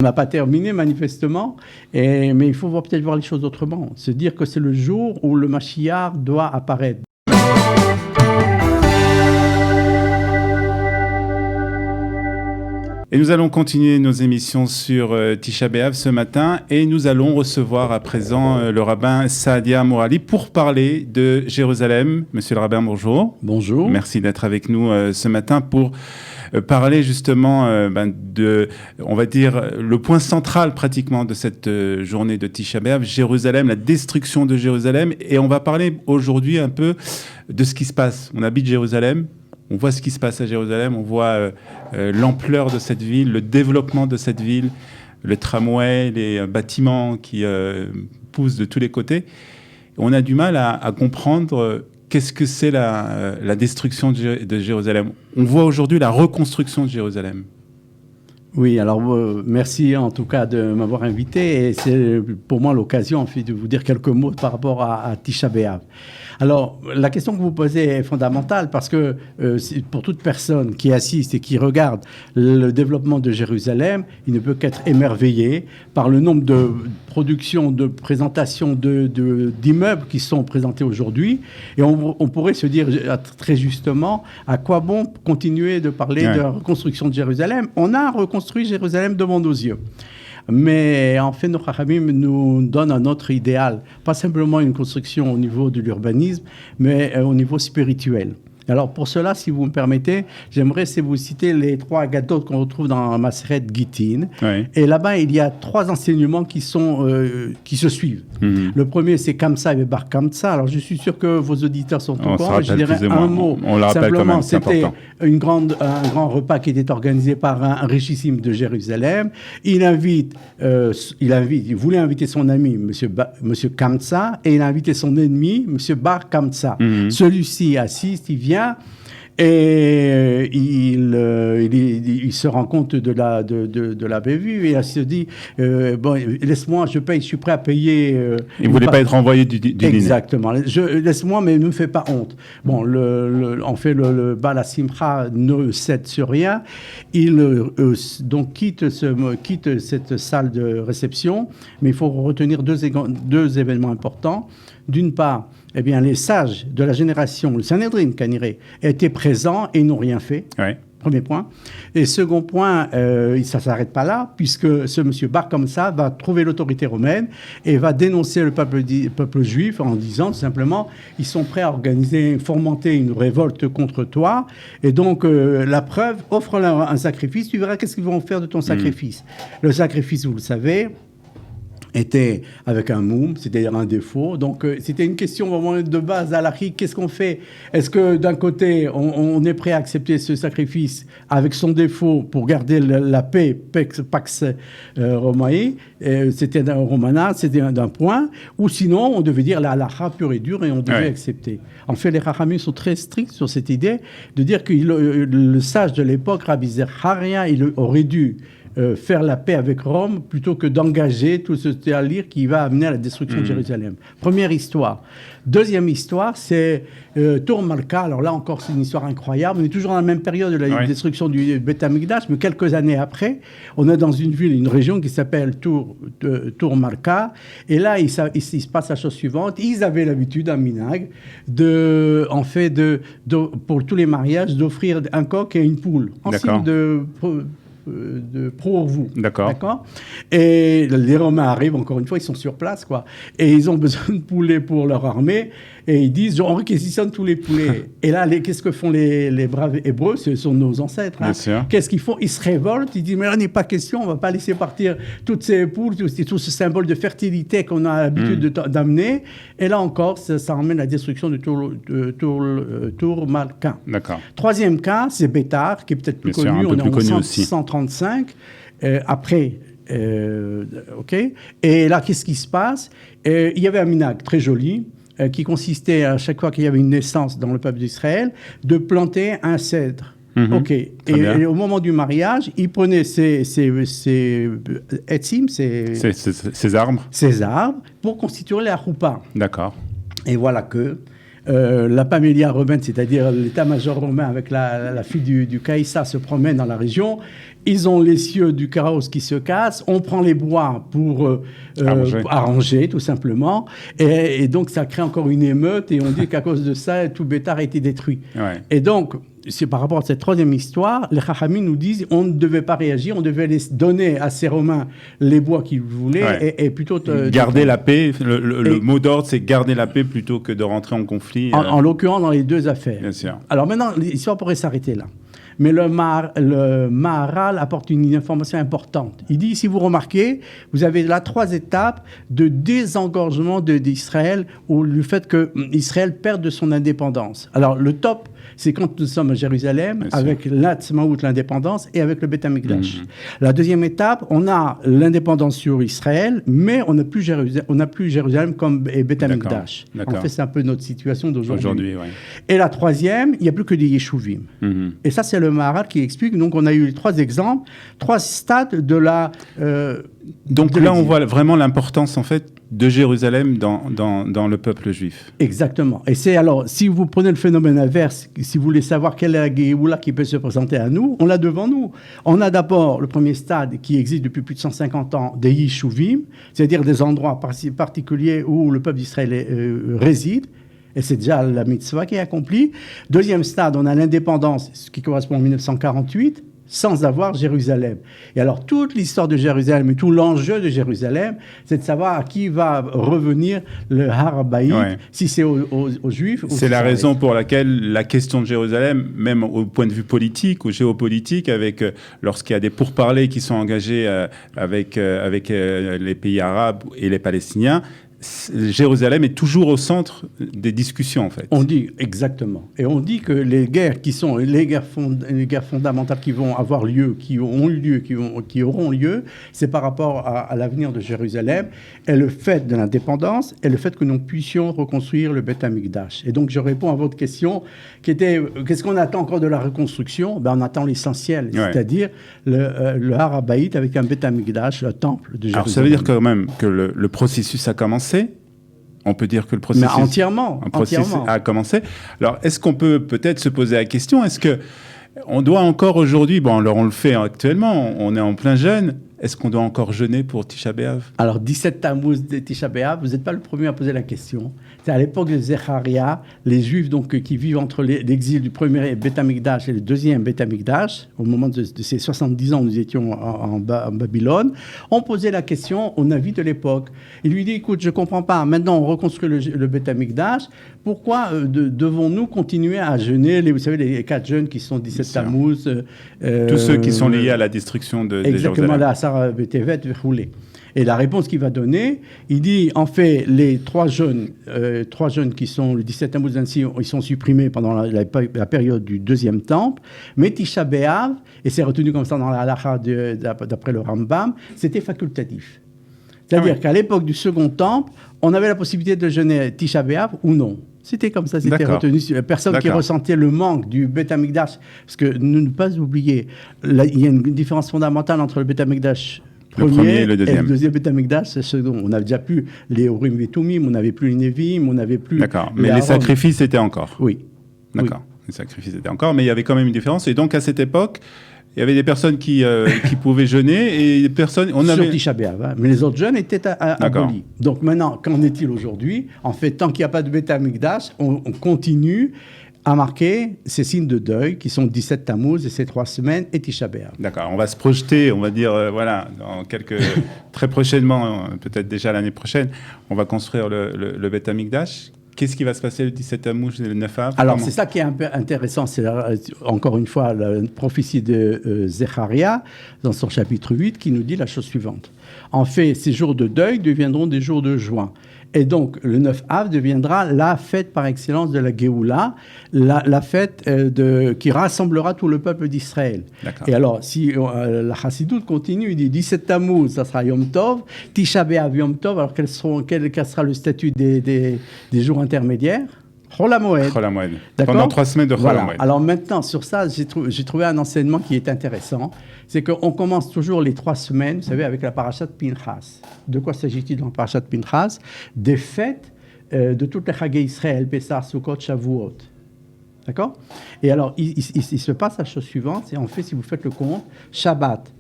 On n'a pas terminé manifestement, mais il faut peut-être voir les choses autrement. Se dire que c'est le jour où le Mashiach doit apparaître. Et nous allons continuer nos émissions sur Tisha B'Av ce matin et nous allons recevoir à présent le rabbin Saadia Mourali pour parler de Jérusalem. Monsieur le rabbin, bonjour. Bonjour. Merci d'être avec nous ce matin pour parler justement de, on va dire, le point central pratiquement de cette journée de Tisha B'Av, Jérusalem, la destruction de Jérusalem. Et on va parler aujourd'hui un peu de ce qui se passe. On habite Jérusalem. On voit ce qui se passe à Jérusalem, on voit l'ampleur de cette ville, le développement de cette ville, le tramway, les bâtiments qui poussent de tous les côtés. On a du mal à comprendre qu'est-ce que c'est la destruction de Jérusalem. On voit aujourd'hui la reconstruction de Jérusalem. Oui, alors merci en tout cas de m'avoir invité et c'est pour moi l'occasion en fait, de vous dire quelques mots par rapport à Tisha B'Av. Alors, la question que vous posez est fondamentale parce que pour toute personne qui assiste et qui regarde le développement de Jérusalem, il ne peut qu'être émerveillé par le nombre de productions, de présentations d'immeubles qui sont présentés aujourd'hui. Et on pourrait se dire très justement, à quoi bon continuer de parler de la reconstruction de Jérusalem? On a reconstruit Jérusalem devant nos yeux. Mais en fait, nos Chachamim nous donnent un autre idéal, pas simplement une construction au niveau de l'urbanisme, mais au niveau spirituel. Alors pour cela, si vous me permettez, j'aimerais vous citer les 3 agathot qu'on retrouve dans Maseret Gittin. Oui. Et là-bas, il y a 3 enseignements qui se suivent. Mm-hmm. Le premier, c'est Kamsa et Bar Kamsa. Alors je suis sûr que vos auditeurs sont au courant. Je dirais un mot. On le rappelle quand même, c'est important. C'était un grand repas qui était organisé par un richissime de Jérusalem. Il voulait inviter son ami, Monsieur Kamsa, et il a invité son ennemi, Monsieur Bar Kamsa. Mm-hmm. Celui-ci assiste, il vient. Et il se rend compte de la bévue et il se dit bon, laisse-moi, je paye, je suis prêt à payer. Il ne voulait pas être renvoyé du dîner. Exactement. Laisse-moi, mais ne me fais pas honte. Bon, en fait, le Baal Simcha ne cède sur rien. Il donc quitte cette salle de réception, mais il faut retenir deux événements importants. D'une part, eh bien, les sages de la génération, le Sanhedrin, Kaniré, étaient présents et ils n'ont rien fait. Ouais. Premier point. Et second point, ça ne s'arrête pas là, puisque ce monsieur Bar comme ça va trouver l'autorité romaine et va dénoncer le peuple juif en disant tout simplement, ils sont prêts à fomenter une révolte contre toi. Et donc, la preuve, offre-leur un sacrifice, tu verras qu'est-ce qu'ils vont faire de ton sacrifice. Le sacrifice, vous le savez, était avec un moum, c'est-à-dire un défaut. Donc, c'était une question vraiment de base à l'Achik. Qu'est-ce qu'on fait? Est-ce que d'un côté, on est prêt à accepter ce sacrifice avec son défaut pour garder la paix, Pax Romae, c'était d'un point, ou sinon, on devait dire la halakha pure et dure et on devait accepter. En fait, les Chachamim sont très stricts sur cette idée de dire que le sage de l'époque, Rabbi Zecharia, il aurait dû faire la paix avec Rome plutôt que d'engager tout ce délire qui va amener à la destruction de Jérusalem. Première histoire. Deuxième histoire, c'est Tour Malka. Alors là encore, c'est une histoire incroyable. On est toujours dans la même période de la destruction du Beth Amikdash, mais quelques années après, on est dans une ville, une région qui s'appelle Tour Malka. Et là, il se passe la chose suivante. Ils avaient l'habitude, à Minag, pour tous les mariages, d'offrir un coq et une poule en signe de pour vous. D'accord. Et les Romains arrivent, encore une fois, ils sont sur place, quoi. Et ils ont besoin de poulets pour leur armée. Et ils disent, on réquisitionne tous les poulets. Et là, qu'est-ce que font les braves Hébreux? Ce sont nos ancêtres. Hein. Qu'est-ce qu'ils font? Ils se révoltent. Ils disent, mais là, n'est pas question. On ne va pas laisser partir toutes ces poules, tout ce symbole de fertilité qu'on a l'habitude d'amener. Et là encore, ça emmène à la destruction de Tour Malka. D'accord. Troisième cas, c'est Bétar, qui est peut-être plus connu. On est en 135. Après, OK. Et là, qu'est-ce qui se passe? Il y avait un minag très joli qui consistait, à chaque fois qu'il y avait une naissance dans le peuple d'Israël, de planter un cèdre. OK. Et au moment du mariage, il prenait ces arbres pour constituer la choupa. D'accord. Et voilà que la Pamélia romaine, c'est-à-dire l'état-major romain avec la fille du Caïssa se promène dans la région. Ils ont les cieux du carrosse qui se cassent. On prend les bois pour arranger, tout simplement. Et donc, ça crée encore une émeute. Et on dit qu'à cause de ça, tout Bétar a été détruit. Ouais. Et donc, c'est par rapport à cette troisième histoire, les Chachamim nous disent on ne devait pas réagir, on devait donner à ces Romains les bois qu'ils voulaient et plutôt... garder la paix. Le mot d'ordre, c'est garder la paix plutôt que de rentrer en conflit. En l'occurrence, dans les deux affaires. Bien sûr. Alors maintenant, l'histoire pourrait s'arrêter là. Mais le Maharal apporte une information importante. Il dit, si vous remarquez, vous avez là 3 étapes de désengorgement d'Israël ou le fait qu'Israël perde de son indépendance. Alors, le top, c'est quand nous sommes à Jérusalem, avec l'Atzmaout, l'indépendance, et avec le Beth Amikdash. La deuxième étape, on a l'indépendance sur Israël, mais on n'a plus Jérusalem comme Beth Amikdash. En fait, c'est un peu notre situation d'aujourd'hui. Ouais. Et la troisième, il n'y a plus que des Yeshuvim. Et ça, c'est le Maharal qui explique. Donc, on a eu 3 exemples, 3 stades de la... Donc là, on voit vraiment l'importance, en fait, de Jérusalem dans le peuple juif. Exactement. Et c'est alors, si vous prenez le phénomène inverse, si vous voulez savoir quelle est la Géoula qui peut se présenter à nous, on l'a devant nous. On a d'abord le premier stade qui existe depuis plus de 150 ans, des Yishuvim, c'est-à-dire des endroits particuliers où le peuple d'Israël réside. Et c'est déjà la mitzvah qui est accomplie. Deuxième stade, on a l'indépendance, ce qui correspond en 1948, sans avoir Jérusalem. Et alors, toute l'histoire de Jérusalem et tout l'enjeu de Jérusalem, c'est de savoir à qui va revenir le Har Habayit, si c'est aux Juifs. C'est la raison pour laquelle la question de Jérusalem, même au point de vue politique ou géopolitique, lorsqu'il y a des pourparlers qui sont engagés avec les pays arabes et les Palestiniens, Jérusalem est toujours au centre des discussions, en fait. On dit, exactement. Et on dit que les guerres qui sont les guerres fondamentales qui vont avoir lieu, qui ont eu lieu, qui auront lieu, c'est par rapport à l'avenir de Jérusalem et le fait de l'indépendance et le fait que nous puissions reconstruire le Beth Amikdash. Et donc, je réponds à votre question qui était, qu'est-ce qu'on attend encore de la reconstruction ? On attend l'essentiel, c'est-à-dire le Har Habayit avec un Beth Amikdash, le temple de Jérusalem. Alors, ça veut dire quand même que le processus a commencé. On peut dire que le processus, entièrement. A commencé. Alors, est-ce qu'on peut peut-être se poser la question, est-ce qu'on doit encore aujourd'hui, alors on le fait actuellement, on est en plein jeûne, est-ce qu'on doit encore jeûner pour Tisha B'Av ? Alors, 17 Tammuz de Tisha B'Av, vous n'êtes pas le premier à poser la question. C'est à l'époque de Zecharia, les Juifs qui vivent entre l'exil du premier Beth Amikdash et le deuxième Beth Amikdash, au moment de ces 70 ans où nous étions en Babylone, ont posé la question au Navi de l'époque. Il lui dit, écoute, je ne comprends pas, maintenant on reconstruit le Beth Amikdash, pourquoi devons-nous continuer à jeûner, vous savez, les 4 jeûnes qui sont 17 Tammuz. Tous ceux qui sont liés à la destruction de Jérusalem. Exactement, là, Sarah Betevet, roulé. Et la réponse qu'il va donner, il dit, en fait, les 3 jeûnes qui sont le 17 Tammuz, ils sont supprimés pendant la période du deuxième temple, mais Tisha B'Av, et c'est retenu comme ça dans la halakha d'après le Rambam, c'était facultatif. C'est-à-dire qu'à l'époque du second temple, on avait la possibilité de jeûner Tisha B'Av ou non. C'était comme ça, c'était retenu. Personne qui ressentait le manque du Beth Amikdash, parce que ne pas oublier, il y a une différence fondamentale entre le Beth Amikdash premier et le deuxième Beth Amikdash, c'est ce dont on n'avait déjà plus les Urim et Tumim, on n'avait plus les Nevim, on n'avait plus... D'accord, mais les sacrifices étaient encore. Oui. D'accord, les sacrifices étaient encore, mais il y avait quand même une différence. Et donc, à cette époque, il y avait des personnes qui pouvaient jeûner et des personnes... Sur Tisha B'Av, mais les autres jeûnes étaient abolis. Donc maintenant, qu'en est-il aujourd'hui ? En fait, tant qu'il n'y a pas de Beth Amikdash, on continue à marquer ces signes de deuil qui sont 17 Tammuz et ces 3 semaines et Tisha B'Av. D'accord, on va se projeter, on va dire, dans très prochainement, peut-être déjà l'année prochaine, on va construire le Beth Amikdash. Qu'est-ce qui va se passer le 17 Tammuz et le 9 Av ? Alors, c'est ça qui est intéressant. C'est encore une fois la prophétie de Zecharia, dans son chapitre 8, qui nous dit la chose suivante. En fait, ces jours de deuil deviendront des jours de joie. Et donc, le 9 Av deviendra la fête par excellence de la Géoula, la fête qui rassemblera tout le peuple d'Israël. D'accord. Et alors, si la Chassidoute continue, il dit 17 Tammuz, ça sera Yom Tov, Tisha B'Av Yom Tov, alors quel sera le statut des jours intermédiaires ? Chol HaMoed. Pendant 3 semaines de Chol HaMoed. Alors maintenant, sur ça, j'ai trouvé un enseignement qui est intéressant. C'est qu'on commence toujours les 3 semaines, vous savez, avec la parashat Pinchas. De quoi s'agit-il dans la parashat Pinchas ? Des fêtes de toutes les Chagei Israël, Pessah, Sukkot, Shavuot. D'accord? Et alors, il se passe la chose suivante, c'est en fait, si vous faites le compte, Shabbat,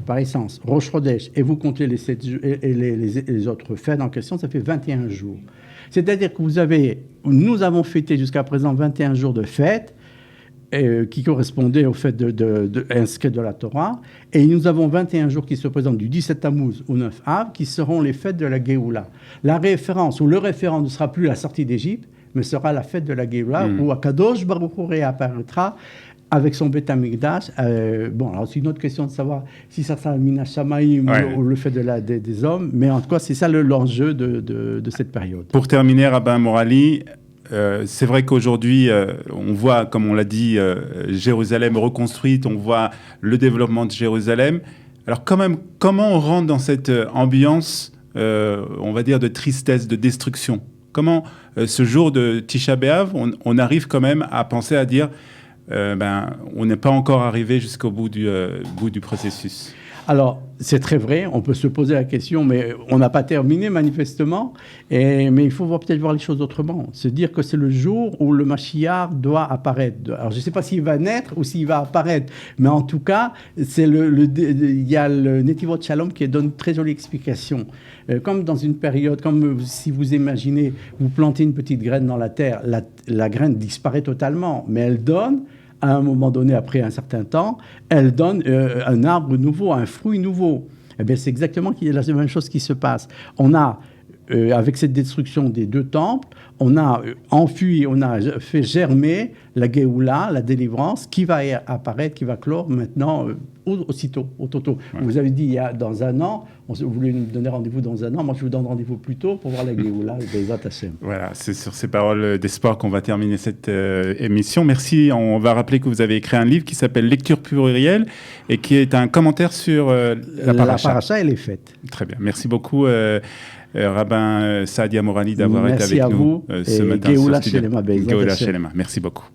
par essence, Rosh Chodesh, et vous comptez les 7 jours, et les autres fêtes en question, ça fait 21 jours. C'est-à-dire que nous avons fêté jusqu'à présent 21 jours de fêtes, qui correspondaient au fait inscrit de la Torah, et nous avons 21 jours qui se présentent du 17 Tammuz au 9 Av, qui seront les fêtes de la Géoula. La référence, ou le référent ne sera plus la sortie d'Égypte, mais sera la fête de la Géoula, où Akadosh Baruch Hu réapparaîtra avec son Beth Amikdash. Bon, alors c'est une autre question de savoir si ça sera Mina Shamaïm ou le fait des hommes, mais en tout cas, c'est ça l'enjeu de cette période. Pour terminer, Rabbin Morali, c'est vrai qu'aujourd'hui, on voit, comme on l'a dit, Jérusalem reconstruite, on voit le développement de Jérusalem. Alors quand même, comment on rentre dans cette ambiance, on va dire, de tristesse, de destruction? Comment, ce jour de Tisha B'Av, on arrive quand même à penser à dire, on n'est pas encore arrivé jusqu'au bout du processus? Alors, c'est très vrai, on peut se poser la question, mais on n'a pas terminé manifestement, mais il faut peut-être voir les choses autrement. Se dire que c'est le jour où le Mashiach doit apparaître. Alors, je ne sais pas s'il va naître ou s'il va apparaître, mais en tout cas, il y a le Netivot Shalom qui donne une très jolie explication. Comme dans une période, comme si vous imaginez, vous plantez une petite graine dans la terre, la graine disparaît totalement, mais elle donne, à un moment donné, après un certain temps, elle donne un arbre nouveau, un fruit nouveau. Eh bien, c'est exactement la même chose qui se passe. On a, avec cette destruction des 2 temples, on a enfui, on a fait germer la Géoula, la délivrance, qui va apparaître, qui va clore maintenant, aussitôt, au toto. Ouais. Vous avez dit, dans un an, vous voulez nous donner rendez-vous dans un an, moi je vous donne rendez-vous plus tôt pour voir la Géoula et Bezat Hashem. Voilà, c'est sur ces paroles d'espoir qu'on va terminer cette émission. Merci, on va rappeler que vous avez écrit un livre qui s'appelle Lecture plurielle et qui est un commentaire sur la paracha. La paracha et les fêtes. Très bien, merci beaucoup. Rabbin Saadia Morali d'avoir été avec nous ce matin. Geoula Shelema, Merci beaucoup.